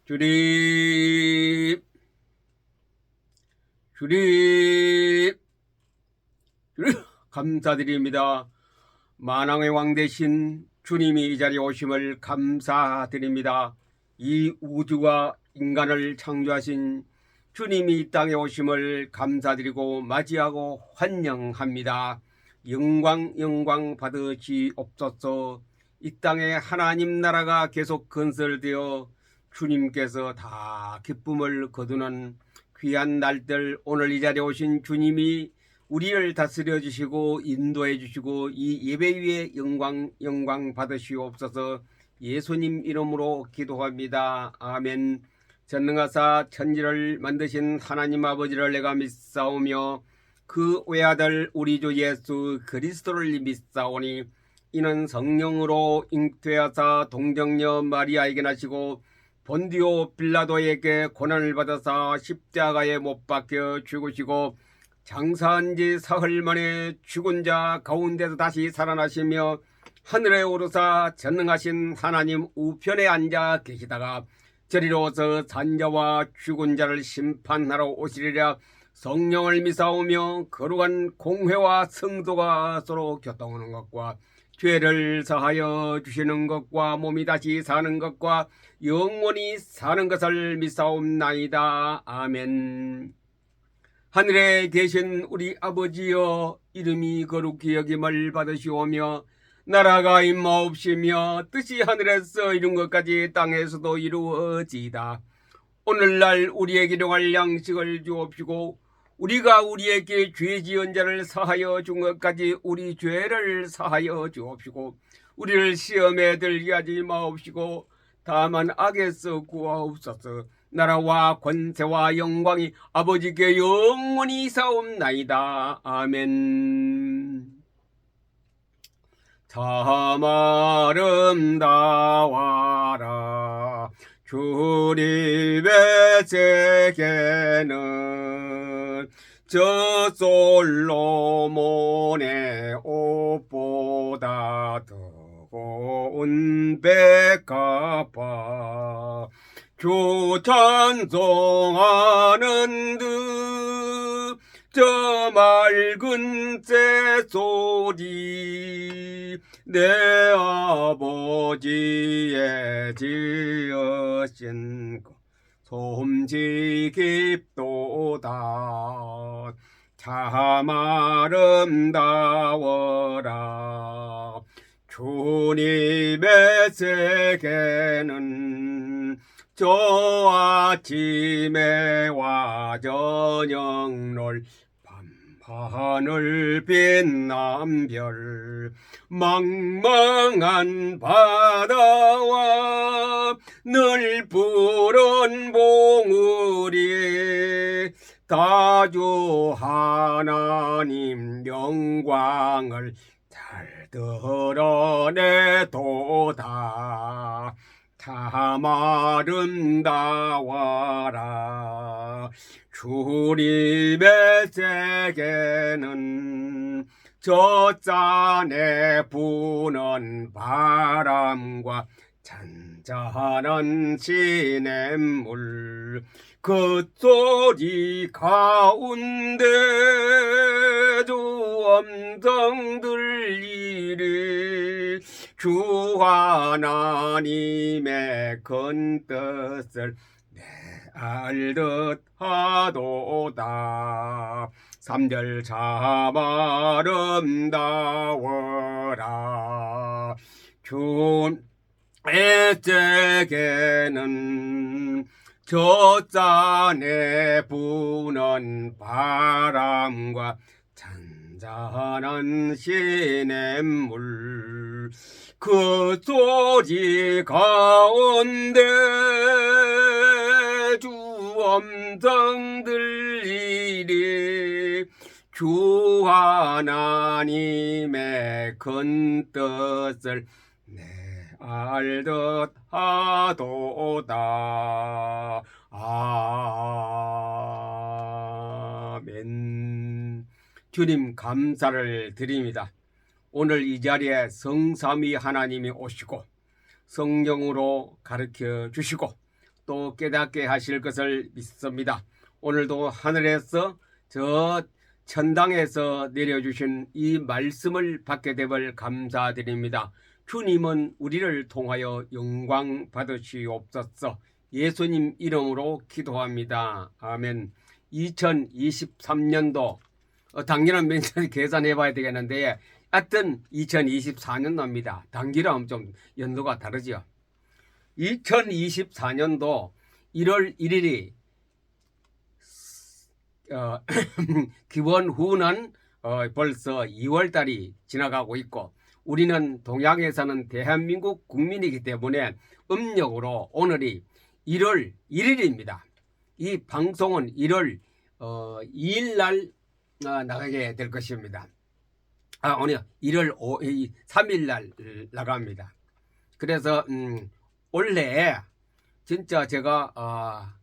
주님, 주님, 주님, 감사드립니다. 만왕의 왕 되신 주님이 이 자리에 오심을 감사드립니다. 이 우주와 인간을 창조하신 주님이 이 땅에 오심을 감사드리고 맞이하고 환영합니다. 영광 받으시옵소서. 이 땅에 하나님 나라가 계속 건설되어 주님께서 다 기쁨을 거두는 귀한 날들, 오늘 이 자리에 오신 주님이 우리를 다스려 주시고 인도해 주시고 이 예배 위에 영광 받으시옵소서. 예수님 이름으로 기도합니다. 아멘. 전능하사 천지를 만드신 하나님 아버지를 내가 믿사오며 그 외아들 우리 주 예수 그리스도를 믿사오니 이는 성령으로 잉태하사 동정녀 마리아에게 나시고 본디오 빌라도에게 고난을 받아사 십자가에 못 박혀 죽으시고 장사한 지 사흘 만에 죽은 자 가운데서 다시 살아나시며 하늘에 오르사 전능하신 하나님 우편에 앉아 계시다가 저리로서 산자와 죽은 자를 심판하러 오시리라. 성령을 믿사오며 거룩한 공회와 성도가 서로 교통하는 것과 죄를 사하여 주시는 것과 몸이 다시 사는 것과 영원히 사는 것을 믿사옵나이다. 아멘. 하늘에 계신 우리 아버지여, 이름이 거룩히 여김을 받으시오며 나라가 임하옵시며 뜻이 하늘에서 이룬 것까지 땅에서도 이루어지이다. 오늘날 우리에게 일용할 양식을 주옵시고 우리가 우리에게 죄 지은 자를 사하여 준 것까지 우리 죄를 사하여 주옵시고 우리를 시험에 들게 하지 마옵시고 다만 악에서 구하옵소서. 나라와 권세와 영광이 아버지께 영원히 사옵나이다. 아멘. 참 아름다워라 주님의 세계는 저 솔로몬의 옷보다 더 고운 백합화 주 찬송하는 듯 저 맑은 새소리 내 아버지의 지으신 것 솜씨 깊도다. 참 아름다워라 주님의 세계는 저 아침에와 저녁놀 밤하늘 빛남별 망망한 바다와 늘 푸른 봉우리 다주 하나님 영광을 잘 드러내도다. 참 아름다워라 주님의 세계는 저 짠에 부는 바람과 잔잔한 시냇물 그 소리 가운데 주 음성 들리리. 주 하나님의 큰 뜻을 내 알듯 하도다. 3절 참 아름다워라 주의 세계는 저 짠에 부는 바람과 잔잔한 시냇물 그 소리 가운데 주 음성 들리리. 주 하나님의 큰 뜻을 내 알듯 하도다. 아멘. 주님 감사를 드립니다. 오늘 이 자리에 성삼위 하나님이 오시고 성령으로 가르쳐 주시고 또 깨닫게 하실 것을 믿습니다. 오늘도 하늘에서 저 천당에서 내려주신 이 말씀을 받게 됨을 감사드립니다. 주님은 우리를 통하여 영광 받으시옵소서. 예수님 이름으로 기도합니다. 아멘. 2023년도 당연한 명절 계산해 봐야 되겠는데 하여튼 2024년도입니다. 단기랑 좀 연도가 다르죠. 2024년도 1월 1일이 기원 후는 벌써 2월달이 지나가고 있고 우리는 동양에 사는 대한민국 국민이기 때문에 음력으로 오늘이 1월 1일입니다. 이 방송은 1월 2일 날 나가게 될 것입니다. 오늘 1월 3일 날 나갑니다. 그래서 원래 진짜 제가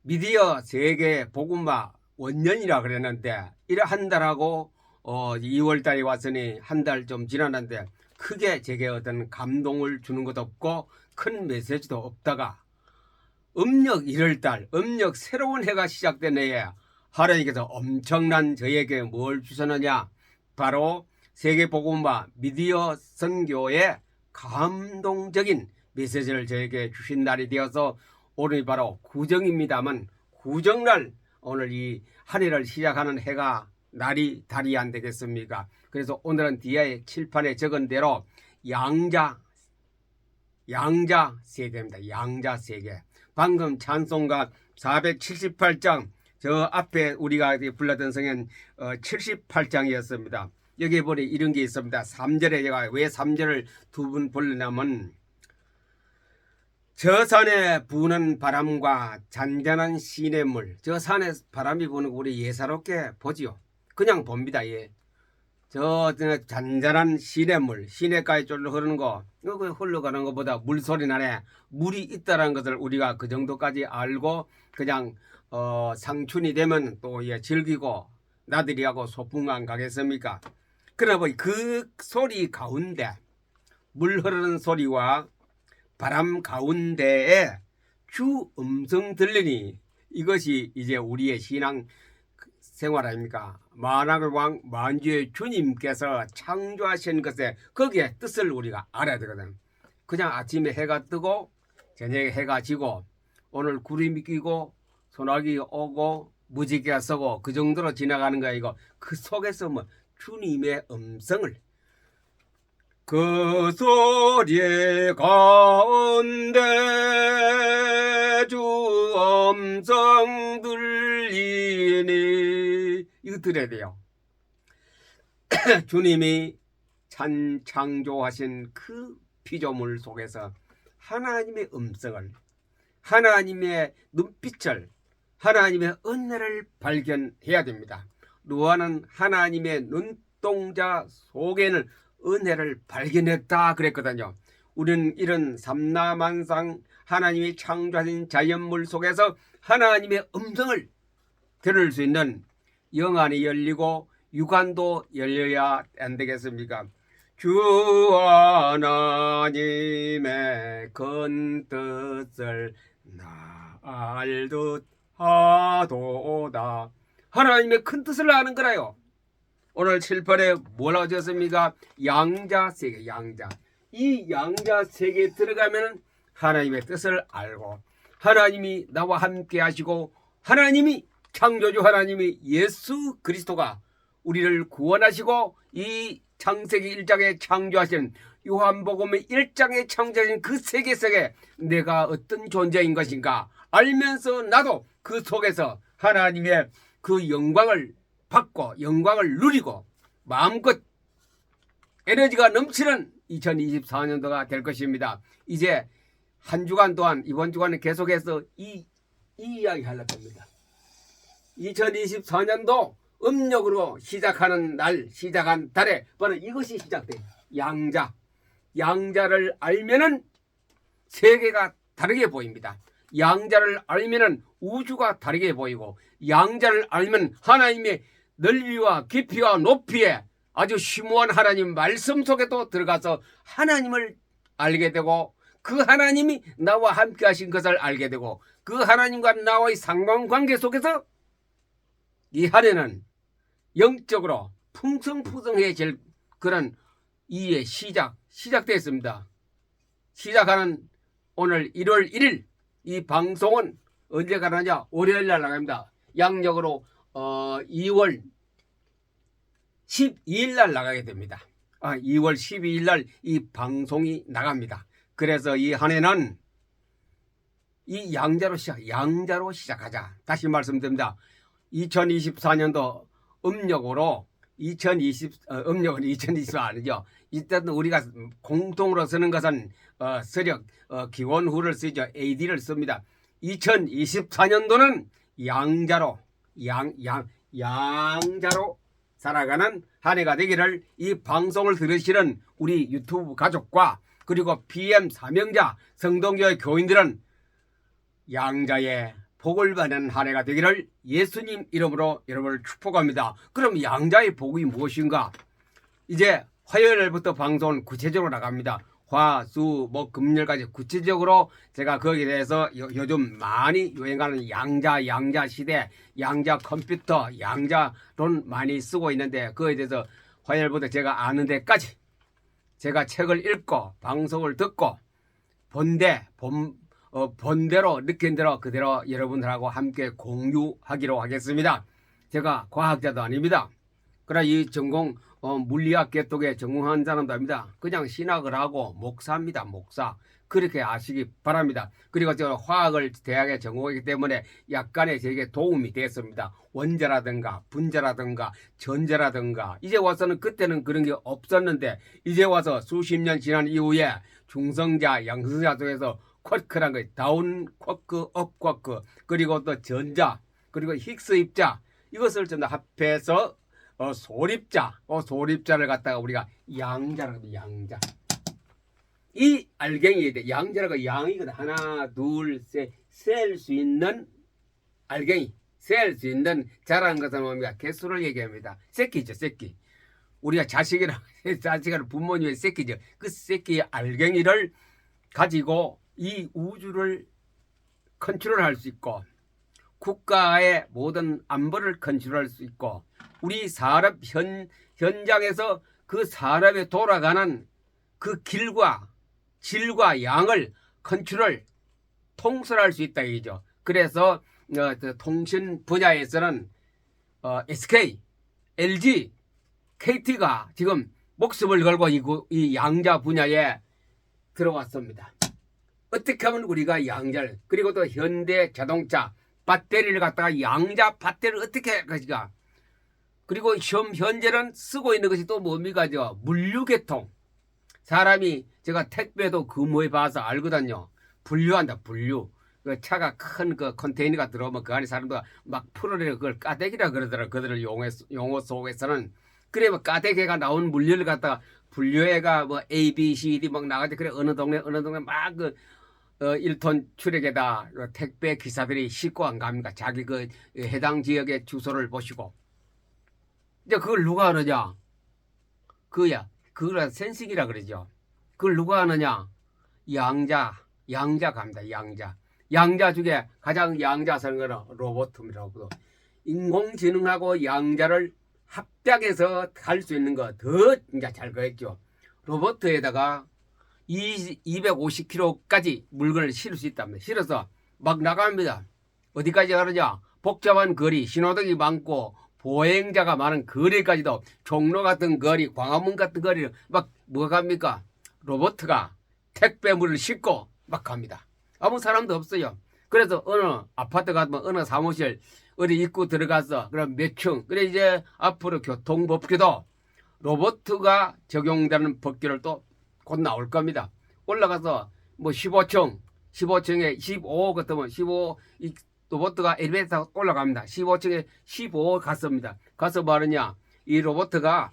미디어 세계 복음화 원년이라 그랬는데 이래 한 달하고 2월 달에 왔으니 한 달 좀 지났는데 크게 제게 어떤 감동을 주는 것도 없고 큰 메시지도 없다가 음력 1월 달 음력 새로운 해가 시작된 해에 하나님께서 엄청난 저에게 뭘 주셨느냐, 바로 세계 복음화 미디어 선교의 감동적인 메시지를 저에게 주신 날이 되어서 오늘이 바로 구정입니다만 구정날 오늘 이 한 해를 시작하는 해가 날이 달이 안 되겠습니까? 그래서 오늘은 뒤에 칠판에 적은 대로 양자 세계입니다. 양자 세계. 방금 찬송가 478장 저 앞에 우리가 불렀던 성은 78장이었습니다. 여기 보니 이런 게 있습니다. 3절에 제가 왜 3절을 두 번 불렀냐면 저 산에 부는 바람과 잔잔한 시냇물. 저 산에 바람이 부는 거 우리 예사롭게 보지요. 그냥 봅니다. 예. 저 잔잔한 시냇물, 시냇가에 쫄로 흐르는 거, 그 흘러가는 것보다 물소리 나네. 물이 있다는 것을 우리가 그 정도까지 알고 그냥 상춘이 되면 또 즐기고 나들이하고 소풍만 가겠습니까? 그러나 그 소리 가운데 물 흐르는 소리와 바람 가운데에 주 음성 들리니 이것이 이제 우리의 신앙 생활 아닙니까? 만왕의 왕 만주의 주님께서 창조하신 것에 거기에 뜻을 우리가 알아야 되거든. 그냥 아침에 해가 뜨고 저녁에 해가 지고 오늘 구름이 끼고 소나기 오고 무지개가 서고 그 정도로 지나가는 거야. 이거 그 속에서 뭐 주님의 음성을 그 소리 가운데 주 음성 들리니 이거 들어야 돼요. 주님이 창조하신 그 피조물 속에서 하나님의 음성을, 하나님의 눈빛을, 하나님의 은혜를 발견해야 됩니다. 노아는 하나님의 눈동자 속에는 은혜를 발견했다 그랬거든요. 우리는 이런 삼라만상 하나님이 창조하신 자연물 속에서 하나님의 음성을 들을 수 있는 영안이 열리고 육안도 열려야 안 되겠습니까? 주 하나님의 큰 뜻을 나 알듯 하도다. 하나님의 큰 뜻을 아는 거라요. 오늘 칠판에 뭐라고 적었습니까? 양자세계, 양자. 이 양자세계에 들어가면 하나님의 뜻을 알고 하나님이 나와 함께 하시고 하나님이 창조주 하나님이 예수 그리스도가 우리를 구원하시고 이 창세기 1장에 창조하신 요한복음의 1장에 창조하신 그 세계 속에 내가 어떤 존재인 것인가 알면서 나도 그 속에서 하나님의 그 영광을 받고 영광을 누리고 마음껏 에너지가 넘치는 2024년도가 될 것입니다. 이제 한 주간 동안 이번 주간은 계속해서 이 이야기 하려고 합니다. 2024년도 음력으로 시작하는 날, 시작한 달에 바로 이것이 시작돼요. 양자. 양자를 알면은 세계가 다르게 보입니다. 양자를 알면은 우주가 다르게 보이고 양자를 알면 하나님의 넓이와 깊이와 높이에 아주 심오한 하나님 말씀 속에도 들어가서 하나님을 알게 되고 그 하나님이 나와 함께 하신 것을 알게 되고 그 하나님과 나와의 상관관계 속에서 이 한 해는 영적으로 풍성풍성해질 그런 이의 시작됐습니다. 시작하는 오늘 1월 1일 이 방송은 언제 가느냐? 월요일 날 나갑니다. 양력으로 2월 12일 날 나가게 됩니다. 2월 12일 날 이 방송이 나갑니다. 그래서 이 한 해는 이 양자로 시작하자. 다시 말씀드립니다. 2024년도 음력으로 음력은 2024 아니죠. 일단 우리가 공통으로 쓰는 것은 서력 기원후를 쓰죠. AD를 씁니다. 2024년도는 양자로 양자로 살아가는 한 해가 되기를 이 방송을 들으시는 우리 유튜브 가족과 그리고 PM 사명자 성동교회 교인들은 양자의 복을 받는 한 해가 되기를 예수님 이름으로 여러분을 축복합니다. 그럼 양자의 복이 무엇인가? 이제 화요일부터 방송은 구체적으로 나갑니다. 화, 수, 목, 금요일까지 구체적으로 제가 거기에 대해서 요즘 많이 유행하는 양자 시대, 양자 컴퓨터, 양자론 많이 쓰고 있는데 그거에 대해서 화요일부터 제가 아는 데까지 제가 책을 읽고 방송을 듣고 본대로 느낀 대로 그대로 여러분들하고 함께 공유하기로 하겠습니다. 제가 과학자도 아닙니다. 그러나 이 전공 물리학 개통에 전공한 사람도 아닙니다. 그냥 신학을 하고 목사입니다. 목사. 그렇게 아시기 바랍니다. 그리고 제가 화학을 대학에 전공하기 때문에 약간의 제게 도움이 됐습니다. 원자라든가 분자라든가 전자라든가 이제 와서는 그때는 그런 게 없었는데 이제 와서 수십 년 지난 이후에 중성자, 양성자 중에서 쿼크란 거 다운 쿼크, 업 쿼크 그리고 또 전자 그리고 힉스 입자 이것을 전부 합해서 소립자를 갖다가 우리가 양자라고 합니다. 양자. 이 알갱이에 대해 양자라고 양이거든. 하나, 둘, 셋, 셀 수 있는 알갱이, 셀 수 있는 자라는 것은 뭡니까? 개수를 얘기합니다. 새끼죠, 새끼. 우리가 자식이라 부모님의 새끼죠. 그 새끼의 알갱이를 가지고 이 우주를 컨트롤할 수 있고 국가의 모든 안보를 컨트롤할 수 있고 우리 산업 현장에서 그 산업에 돌아가는 그 길과 질과 양을 통솔할 수 있다 이죠. 그래서 통신 분야에서는 SK, LG, KT가 지금 목숨을 걸고 이 양자 분야에 들어왔습니다. 어떻게 하면 우리가 양자를 그리고 또 현대 자동차 배터리를 갖다가 양자 배터리를 어떻게 할 것인가. 그리고 현재는 쓰고 있는 것이 또 뭡니까? 물류계통. 사람이 제가 택배도 근무해 봐서 알거든요. 분류한다, 분류. 그 차가 큰 그 컨테이너가 들어오면 그 안에 사람들 막 풀어내고 그걸 까대기라 그러더라고요. 그들을 용어 속에서는. 그래, 뭐 까대기가 나온 물류를 갖다가 분류해가 뭐 A, B, C, D 막 나가지. 그래, 어느 동네 막 1톤 출력에다 택배 기사들이 싣고 안 갑니까? 자기 그 해당 지역의 주소를 보시고. 이제 그걸 누가 하느냐? 그걸 센싱이라 그러죠. 그걸 누가 하느냐? 양자 갑니다. 양자 중에 가장 양자스러운 거는 로봇입니다. 인공지능하고 양자를 합작해서 갈 수 있는 거 더 이제 잘 그랬죠. 로봇에다가 250kg까지 물건을 실을 수 있답니다. 실어서 막 나갑니다. 어디까지 가느냐? 복잡한 거리, 신호등이 많고 보행자가 많은 거리까지도 종로 같은 거리, 광화문 같은 거리를 막 뭐가 갑니까? 로봇가 택배물을 싣고 막 갑니다. 아무 사람도 없어요. 그래서 어느 아파트 가면 어느 사무실 어디 입구 들어가서 그럼 몇 층. 그래 이제 앞으로 교통법규도 로봇가 적용되는 법규를 또 곧 나올 겁니다. 올라가서 뭐 15층에 15 같으면 15 이 로봇가 엘리베이터 올라갑니다. 15층에 15 갔습니다. 가서 말하냐 이 로봇가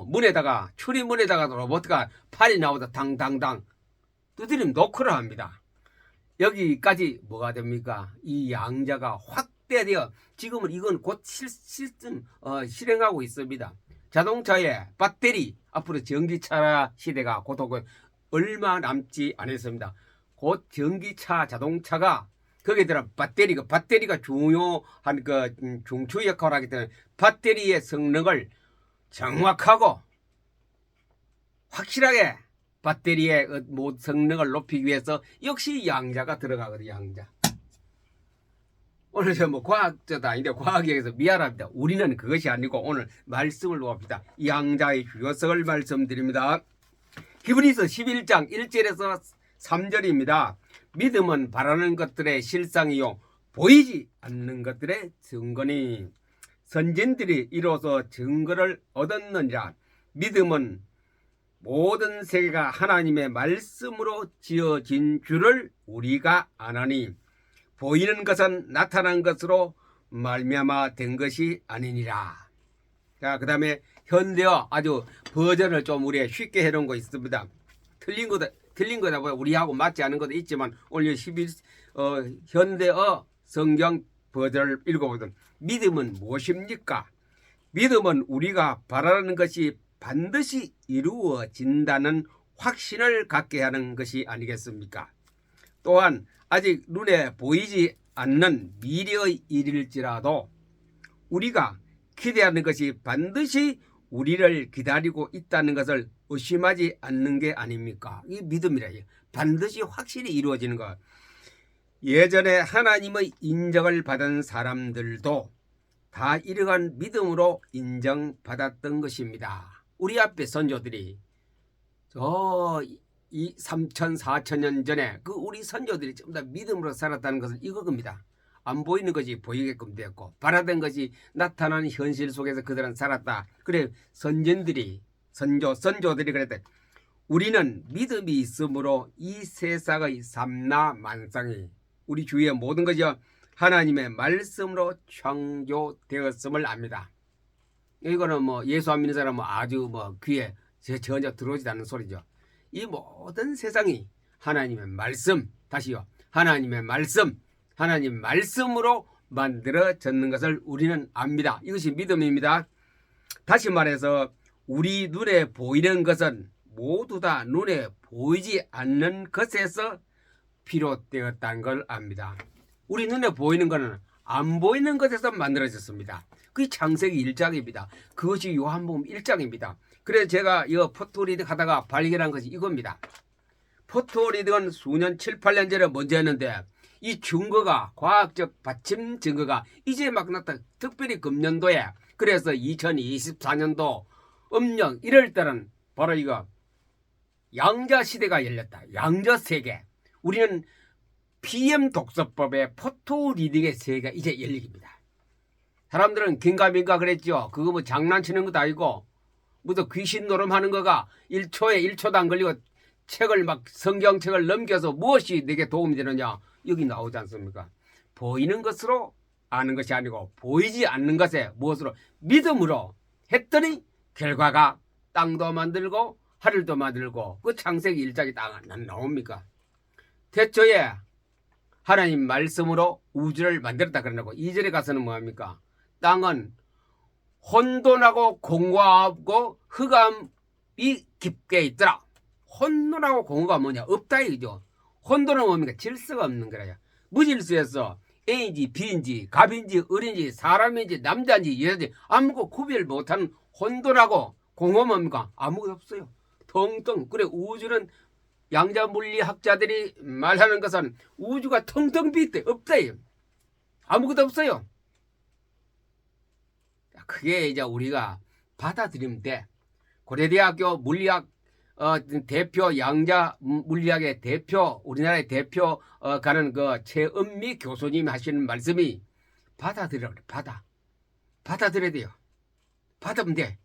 문에다가 출입문에다가 로봇가 팔이 나오다 당당당 두드리면 노크를 합니다. 여기까지 뭐가 됩니까? 이 양자가 확대되어 지금은 이건 곧 실행하고 있습니다. 자동차의 배터리 앞으로 전기차 시대가 곧 오고 얼마 남지 않았습니다. 곧 전기차, 자동차가 거기에 들어 배터리가 중요한 중추 역할을 하기 때문에 배터리의 성능을 정확하고 확실하게 배터리의 성능을 높이기 위해서 역시 양자가 들어가거든요. 양자. 오늘 저 뭐 과학자도 아닌데 과학에서 미안합니다. 우리는 그것이 아니고 오늘 말씀을 놓읍니다. 양자의 주요성을 말씀드립니다. 히브리서 11장 1절에서 3절입니다. 믿음은 바라는 것들의 실상이요 보이지 않는 것들의 증거니 선진들이 이로써 증거를 얻었느니라. 믿음은 모든 세계가 하나님의 말씀으로 지어진 줄을 우리가 아나니 보이는 것은 나타난 것으로 말미암아 된 것이 아니니라. 자, 그 다음에 현대어 아주 버전을 좀 우리가 쉽게 해놓은 거 있습니다. 틀린 거다 보면 우리하고 맞지 않은 것도 있지만 오늘 현대어 성경 버전을 읽어보든 믿음은 무엇입니까? 믿음은 우리가 바라는 것이 반드시 이루어진다는 확신을 갖게 하는 것이 아니겠습니까? 또한 아직 눈에 보이지 않는 미래의 일일지라도 우리가 기대하는 것이 반드시 우리를 기다리고 있다는 것을 의심하지 않는 게 아닙니까? 이 믿음이라. 반드시 확실히 이루어지는 것. 예전에 하나님의 인정을 받은 사람들도 다 이러한 믿음으로 인정받았던 것입니다. 우리 앞에 선조들이 이 3천 4천년 전에 그 우리 선조들이 전부 다 믿음으로 살았다는 것은 이겁니다. 안 보이는 것이 보이게끔 되었고 바라던 것이 나타나는 현실 속에서 그들은 살았다. 그래 선조들이 그랬다. 우리는 믿음이 있으므로 이 세상의 삼나 만상이 우리 주위의 모든 것이 하나님의 말씀으로 창조되었음을 압니다. 이거는 뭐 예수 안 믿는 사람은 아주 귀에 전혀 들어오지 않는 소리죠. 이 모든 세상이 하나님의 말씀, 다시요. 하나님의 말씀으로 만들어졌는 것을 우리는 압니다. 이것이 믿음입니다. 다시 말해서 우리 눈에 보이는 것은 모두 다 눈에 보이지 않는 것에서 비롯되었다는 걸 압니다. 우리 눈에 보이는 것은 안 보이는 것에서 만들어졌습니다. 그게 창세기 1장입니다. 그것이 요한복음 1장입니다. 그래서 제가 이 포토리딩 하다가 발견한 것이 이겁니다. 포토리딩은 수년 7, 8년 전에 먼저 했는데 이 증거가 과학적 받침 증거가 이제 막 나타나. 특별히 금년도에 그래서 2024년도 음력 1월달은 바로 이거 양자 시대가 열렸다. 양자 세계. 우리는 PM 독서법의 포토리딩의 세계가 이제 열립니다. 사람들은 긴가민가 그랬죠. 그거 뭐 장난치는 것도 아니고 무슨 귀신 노름하는 거가 1초에 1초도 안 걸리고 책을 성경책을 넘겨서 무엇이 내게 도움이 되느냐. 여기 나오지 않습니까? 보이는 것으로 아는 것이 아니고 보이지 않는 것에 무엇으로 믿음으로 했더니 결과가 땅도 만들고 하늘도 만들고 그 창세기 1장이 딱 나옵니까? 태초에 하나님 말씀으로 우주를 만들었다 그러고 2절에 가서는 뭐합니까? 땅은 혼돈하고 공허하고 흑암이 깊게 있더라. 혼돈하고 공허가 뭐냐? 없다 이거죠. 혼돈은 뭡니까? 질서가 없는 거라요. 무질서에서 A인지 B인지 갑인지 을인지 사람인지 남자인지 여자인지 아무것도 구별 못하는 혼돈하고 공허 뭡니까? 아무것도 없어요. 텅텅. 그래 우주는 양자물리학자들이 말하는 것은 우주가 텅텅 비있대. 없다. 아무것도 없어요. 그게 이제 우리가 받아들이면 돼. 고려대학교 물리학 대표 양자 물리학의 대표 우리나라의 대표 가는 그 최은미 교수님이 하시는 말씀이 받아들여 그래. 받아들여야 돼요. 받으면 돼.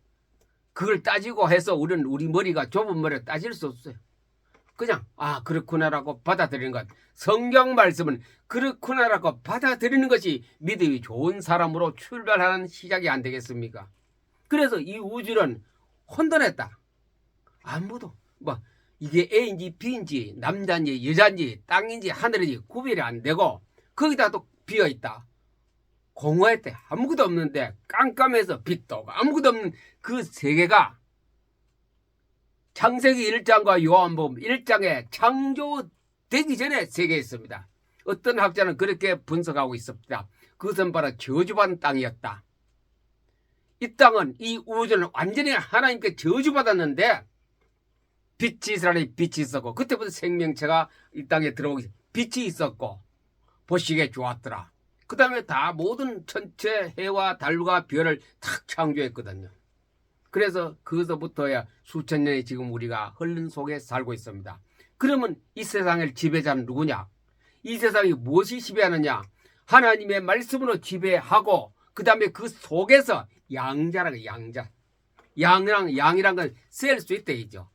그걸 따지고 해서 우리는 우리 머리가 좁은 머리를 따질 수 없어요. 그냥 그렇구나라고 받아들이는 것. 성경 말씀은 그렇구나라고 받아들이는 것이 믿음이 좋은 사람으로 출발하는 시작이 안 되겠습니까? 그래서 이 우주는 혼돈했다. 아무도 이게 A인지 B인지 남자인지 여자인지 땅인지 하늘인지 구별이 안 되고 거기다 또 비어있다. 공허했대. 아무것도 없는데 깜깜해서 빛도 오고 아무것도 없는 그 세계가 창세기 1장과 요한복음 1장에 창조되기 전에 세계에 있습니다. 어떤 학자는 그렇게 분석하고 있습니다. 그것은 바로 저주받은 땅이었다. 이 땅은, 이 우주는 완전히 하나님께 저주받았는데 빛이 있으라니 빛이 있었고, 그때부터 생명체가 이 땅에 들어오기, 빛이 있었고 보시기에 좋았더라. 그 다음에 다 모든 천체 해와 달과 별을 탁 창조했거든요. 그래서 그것부터야 수천 년이 지금 우리가 흐른 속에 살고 있습니다. 그러면 이 세상을 지배자는 누구냐? 이 세상이 무엇이 지배하느냐? 하나님의 말씀으로 지배하고, 그 다음에 그 속에서 양자라는 거, 양자. 양이란 건 셀 수 있다 이죠.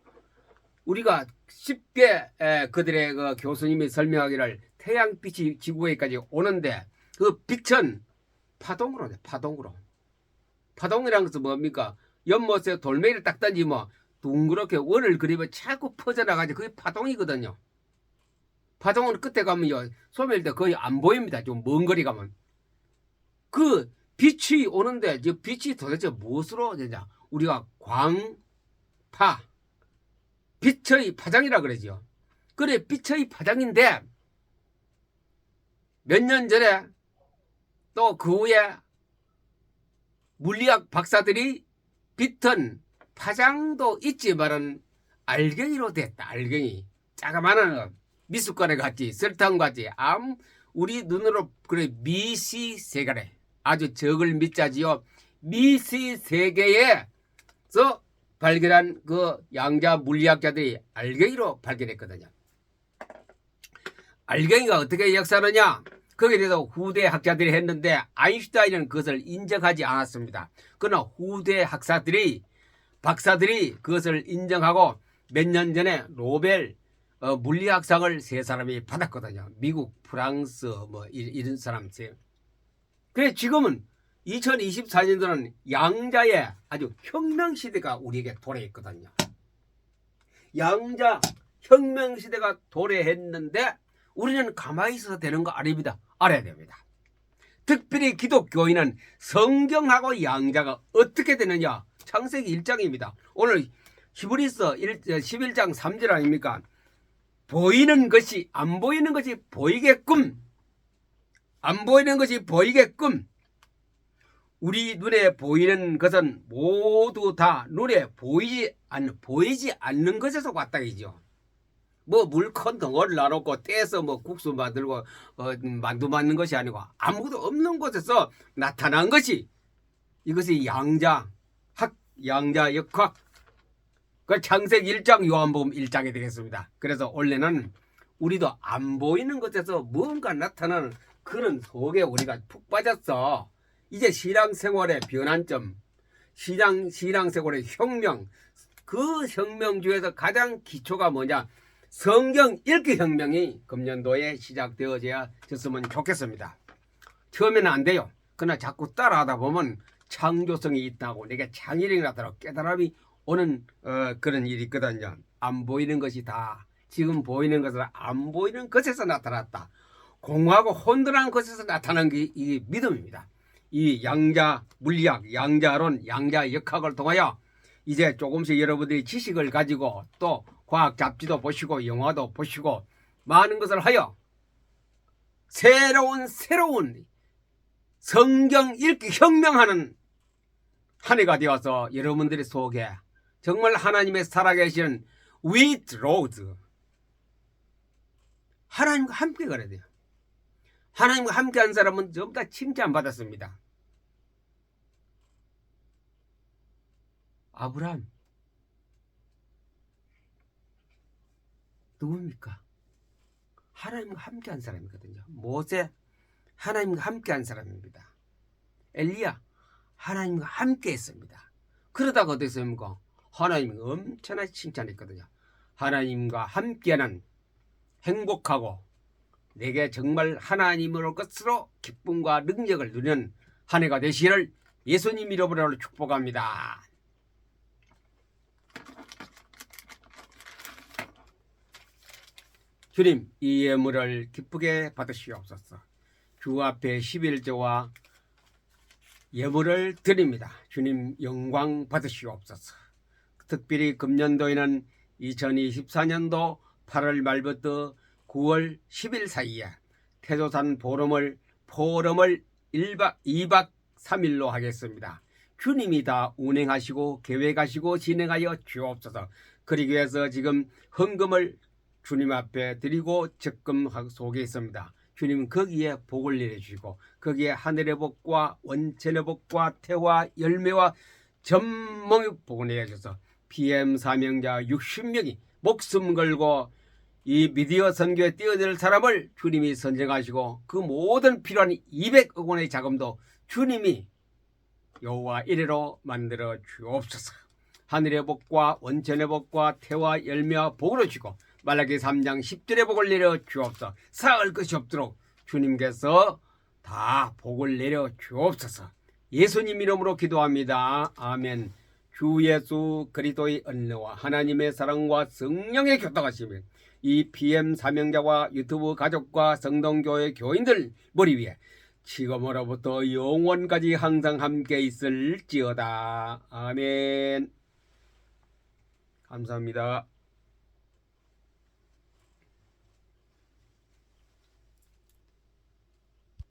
우리가 쉽게 그들의 그 교수님이 설명하기를 태양빛이 지구에까지 오는데 그 빛은 파동으로 돼. 파동이라는 것은 뭡니까? 연못에 돌멩이를 딱 던지면 둥그렇게 원을 그리면 자꾸 퍼져나가지. 그게 파동이거든요. 파동은 끝에 가면요, 소멸돼 거의 안 보입니다. 좀 먼 거리 가면. 그 빛이 오는데 저 빛이 도대체 무엇으로 되냐? 우리가 광파, 빛의 파장이라 그러죠. 그래, 빛의 파장인데 몇 년 전에 또 그 후에 물리학 박사들이 빛은 파장도 있지만은 알갱이로 됐다. 알갱이. 자그마한 미숫가루 같이, 설탕 같이, 우리 눈으로 그래 미시 세계래. 아주 적을 미자지요. 미시 세계에서 발견한 그 양자 물리학자들이 알갱이로 발견했거든요. 알갱이가 어떻게 역사하느냐? 거기에 대해서 후대 학자들이 했는데 아인슈타인은 그것을 인정하지 않았습니다. 그러나 후대 박사들이 그것을 인정하고 몇 년 전에 노벨 물리학상을 세 사람이 받았거든요. 미국, 프랑스 뭐 이런 사람 세. 그래 지금은 2024년도는 양자의 아주 혁명 시대가 우리에게 도래했거든요. 양자 혁명 시대가 도래했는데 우리는 가만히 있어서 되는 거 아닙니다. 알아야 됩니다. 특별히 기독교인은 성경하고 양자가 어떻게 되느냐? 창세기 1장입니다. 오늘 히브리서 11장 3절 아닙니까? 보이는 것이 안 보이는 것이 보이게끔, 안 보이는 것이 보이게끔. 우리 눈에 보이는 것은 모두 다 눈에 보이지 않는 것에서 왔다 이죠. 뭐 물 큰 덩어리를 놔놓고 떼서 뭐 국수 만들고 만두 만든 것이 아니고 아무것도 없는 곳에서 나타난 것이, 이것이 양자 역학, 그 창세기 1장 요한복음 1장이 되겠습니다. 그래서 원래는 우리도 안 보이는 것에서 뭔가 나타나는 그런 속에 우리가 푹 빠졌어. 이제 신앙생활의 변환점, 신앙생활의 혁명, 그 혁명 중에서 가장 기초가 뭐냐? 성경 읽기 혁명이 금년도에 시작되어졌으면 좋겠습니다. 처음에는 안 돼요. 그러나 자꾸 따라하다 보면 창조성이 있다고, 내게 창의력이 나타나고 깨달음이 오는 그런 일이 있거든요. 안 보이는 것이 다 지금 보이는 것은 안 보이는 것에서 나타났다. 공허하고 혼돈한 것에서 나타난 게 이 믿음입니다. 이 양자 물리학, 양자론, 양자 역학을 통하여 이제 조금씩 여러분들이 지식을 가지고 또 과학 잡지도 보시고 영화도 보시고 많은 것을 하여 새로운 성경 읽기 혁명하는 한 해가 되어서 여러분들의 속에 정말 하나님의 살아계시는 with Lord, 하나님과 함께 가야 돼요. 하나님과 함께 한 사람은 전부 다 칭찬받았습니다. 아브라함 누굽니까? 하나님과 함께 한 사람이거든요. 모세 하나님과 함께 한 사람입니다. 엘리야 하나님과 함께 했습니다. 그러다가 어땠습니까? 하나님이 엄청나게 칭찬했거든요. 하나님과 함께하는 행복하고 내게 정말 하나님으로 것으로 기쁨과 능력을 누리는 한 해가 되시기를 예수님 이름으로 축복합니다. 주님, 이 예물을 기쁘게 받으시옵소서. 주 앞에 11조와 예물을 드립니다. 주님 영광 받으시옵소서. 특별히 금년도에는 2024년도 8월 말부터 9월 10일 사이에 태조산 포럼을 2박 3일로 하겠습니다. 주님이 다 운행하시고 계획하시고 진행하여 주옵소서. 그러기 위해서 지금 헌금을 주님 앞에 드리고 적금 속에 있습니다. 주님은 거기에 복을 내려주시고 거기에 하늘의 복과 원천의 복과 태와 열매와 전몽의 복을 내려주셔서 PM 사명자 60명이 목숨 걸고 이 미디어 선교에 뛰어들 사람을 주님이 선정하시고 그 모든 필요한 200억 원의 자금도 주님이 여호와 이래로 만들어 주옵소서. 하늘의 복과 원천의 복과 태와 열매와 복을 주시고 말라기 3장 10절의 복을 내려 주옵소서. 쌓을 것이 없도록 주님께서 다 복을 내려 주옵소서. 예수님 이름으로 기도합니다. 아멘. 주 예수 그리스도의 은혜와 하나님의 사랑과 성령의 교통하심이 이 PM 사명자와 유튜브 가족과 성동교회 교인들 머리 위에 지금으로부터 영원까지 항상 함께 있을지어다. 아멘. 감사합니다.